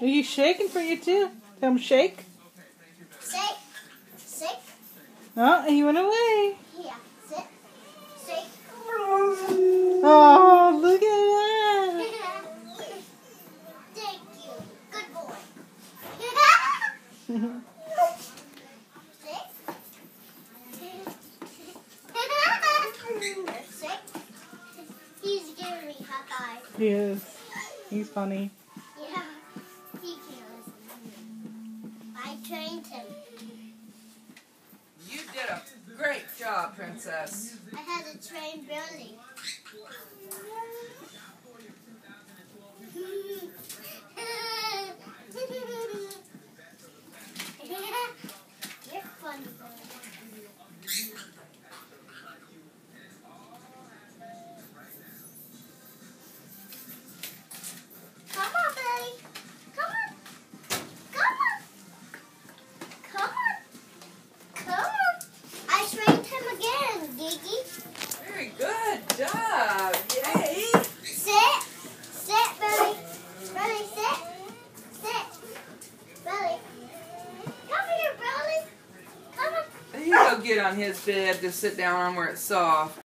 Are you shaking for you too? Tell him shake. Shake. Shake. Oh, he went away. Here. Sit. Shake. Oh, look at that. Thank you. Good boy. Shake. He's giving me high five. He is. He's funny. Yeah. He can listen. I trained him. You did a great job, Princess. I had to train Billy. You're funny, Billy. Come on, Billy. Come on. Come on. Come on. Come on. I trained him again, Gigi. Very good job. Yay. Sit. Sit, Billy. Billy, sit. Sit. Billy. Come here, Billy. Come on. You go get on his bed to sit down on where it's soft.